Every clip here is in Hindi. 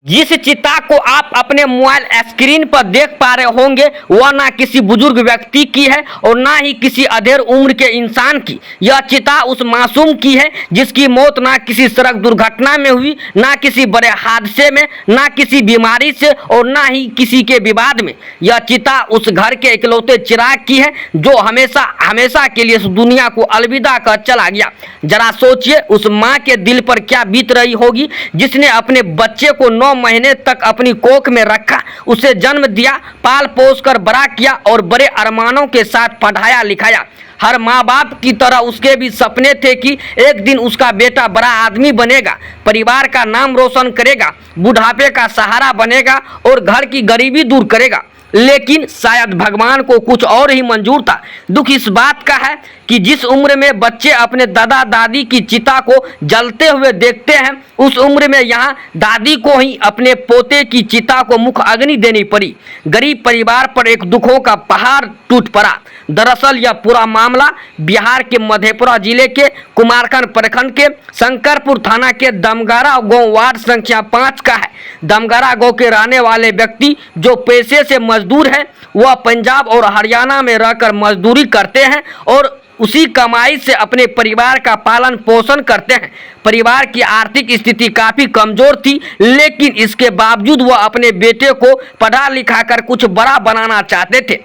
जिस चिता को आप अपने मोबाइल स्क्रीन पर देख पा रहे होंगे वह ना किसी बुजुर्ग व्यक्ति की है और ना ही किसी अधेड़ उम्र के इंसान की। यह चिता उस मासूम की है जिसकी मौत ना किसी सड़क दुर्घटना में हुई, ना किसी बड़े हादसे में, ना किसी बीमारी से और ना ही किसी के विवाद में। यह चिता उस घर के इकलौते चिराग की है जो हमेशा हमेशा के लिए इस दुनिया को अलविदा कर चला गया। जरा सोचिए उस माँ के दिल पर क्या बीत रही होगी जिसने अपने बच्चे को 9 महीने तक अपनी कोख में रखा, उसे जन्म दिया, पाल पोस कर बड़ा किया और बड़े अरमानों के साथ पढ़ाया लिखाया। हर माँ बाप की तरह उसके भी सपने थे कि एक दिन उसका बेटा बड़ा आदमी बनेगा, परिवार का नाम रोशन करेगा, बुढ़ापे का सहारा बनेगा और घर की गरीबी दूर करेगा। लेकिन शायद भगवान को कुछ और ही मंजूर था। दुख इस बात का है कि जिस उम्र में बच्चे अपने दादा दादी की चिता को जलते हुए देखते हैं उस उम्र में यहाँ दादी को ही अपने पोते की चिता को मुख अग्नि देनी पड़ी। गरीब परिवार पर एक दुखों का पहाड़ टूट पड़ा। दरअसल यह पूरा मामला बिहार के मधेपुरा जिले के कुमारखंड प्रखंड के शंकरपुर थाना के दमगारा गांव वार्ड संख्या 5 का है। दमगारा गांव के रहने वाले व्यक्ति जो पेशे से मजदूर है वह पंजाब और हरियाणा में रहकर मजदूरी करते हैं और उसी कमाई से अपने परिवार का पालन पोषण करते हैं। परिवार की आर्थिक स्थिति काफ़ी कमज़ोर थी, लेकिन इसके बावजूद वह अपने बेटे को पढ़ा लिखा कर कुछ बड़ा बनाना चाहते थे।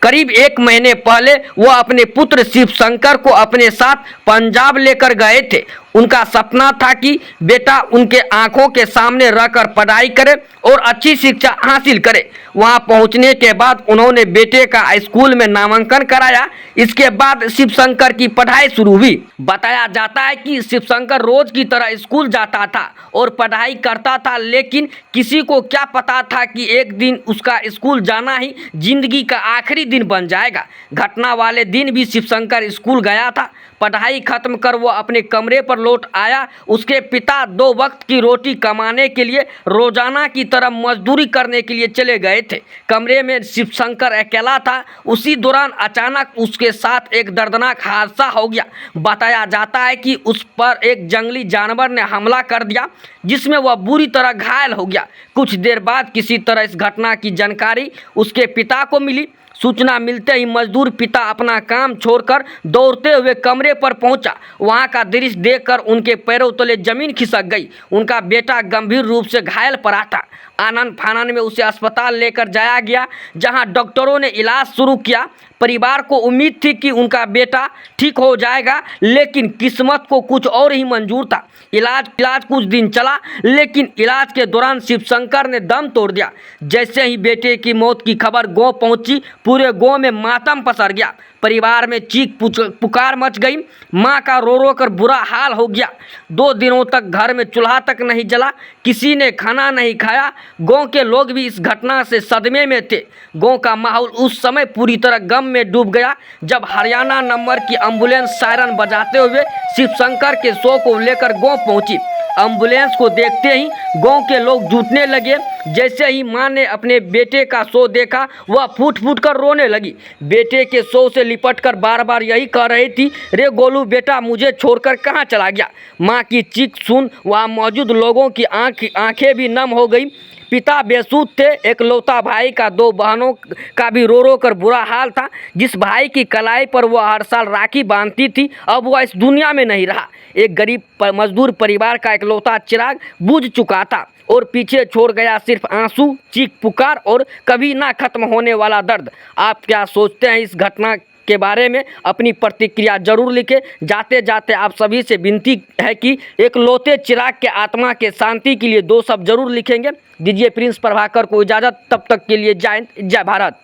करीब 1 महीने पहले वह अपने पुत्र शिव शंकर को अपने साथ पंजाब लेकर गए थे। उनका सपना था कि बेटा उनके आंखों के सामने रहकर पढ़ाई करे और अच्छी शिक्षा हासिल करे। वहां पहुंचने के बाद उन्होंने बेटे का स्कूल में नामांकन कराया। इसके बाद शिव शंकर की पढ़ाई शुरू हुई। बताया जाता है कि शिव शंकर रोज की तरह स्कूल जाता था और पढ़ाई करता था, लेकिन किसी को क्या पता था कि एक दिन उसका स्कूल जाना ही जिंदगी का आखिरी दिन बन जाएगा। घटना वाले दिन भी शिव शंकर स्कूल गया था। पढ़ाई खत्म कर वो अपने कमरे पर लौट आया। उसके पिता 2 वक्त की रोटी कमाने के लिए रोजाना की तरह मजदूरी करने के लिए चले गए थे। कमरे में शिव शंकर अकेला था। उसी दौरान अचानक उसके साथ एक दर्दनाक हादसा हो गया। बताया जाता है कि उस पर एक जंगली जानवर ने हमला कर दिया जिसमें वह बुरी तरह घायल हो गया। कुछ देर बाद किसी तरह इस घटना की जानकारी उसके पिता को मिली। सूचना मिलते ही मजदूर पिता अपना काम छोड़कर दौड़ते हुए कमरे पर पहुंचा। वहां का दृश्य देखकर उनके पैरों तले जमीन खिसक गई। उनका बेटा गंभीर रूप से घायल पड़ा था। आनन फानन में उसे अस्पताल लेकर जाया गया जहां डॉक्टरों ने इलाज शुरू किया। परिवार को उम्मीद थी कि उनका बेटा ठीक हो जाएगा, लेकिन किस्मत को कुछ और ही मंजूर था। इलाज कुछ दिन चला, लेकिन इलाज के दौरान शिव शंकर ने दम तोड़ दिया। जैसे ही बेटे की मौत की खबर गांव पहुंची, पूरे गांव में मातम पसर गया। परिवार में चीख पुकार मच गई। माँ का रो रो कर बुरा हाल हो गया। 2 दिनों तक घर में चूल्हा तक नहीं जला, किसी ने खाना नहीं खाया। गांव के लोग भी इस घटना से सदमे में थे। गांव का माहौल उस समय पूरी तरह गम में डूब गया जब हरियाणा नंबर की एम्बुलेंस सायरन बजाते हुए शिव शंकर के शव को लेकर गांव पहुंची। एम्बुलेंस को देखते ही गांव के लोग जुटने लगे। जैसे ही मां ने अपने बेटे का शव देखा वह फूट फूट कर रोने लगी। बेटे के शव से लिपट कर बार बार यही कह रही थी, रे गोलू बेटा मुझे छोड़कर कहाँ चला गया। मां की चीख सुन वहाँ मौजूद लोगों की आंखें भी नम हो गई। पिता बेसुध थे। एकलौता भाई का 2 बहनों का भी रो रो कर बुरा हाल था। जिस भाई की कलाई पर वह हर साल राखी बांधती थी अब वह इस दुनिया में नहीं रहा। एक गरीब मजदूर परिवार का एकलौता चिराग बुझ चुका था और पीछे छोड़ गया सिर्फ आंसू, चीख पुकार और कभी ना खत्म होने वाला दर्द। आप क्या सोचते हैं इस घटना के बारे में? अपनी प्रतिक्रिया जरूर लिखें। जाते जाते आप सभी से विनती है कि एक लौते चिराग के आत्मा के शांति के लिए 2 शब्द जरूर लिखेंगे। दीजिए प्रिंस प्रभाकर को इजाज़त। तब तक के लिए जय भारत।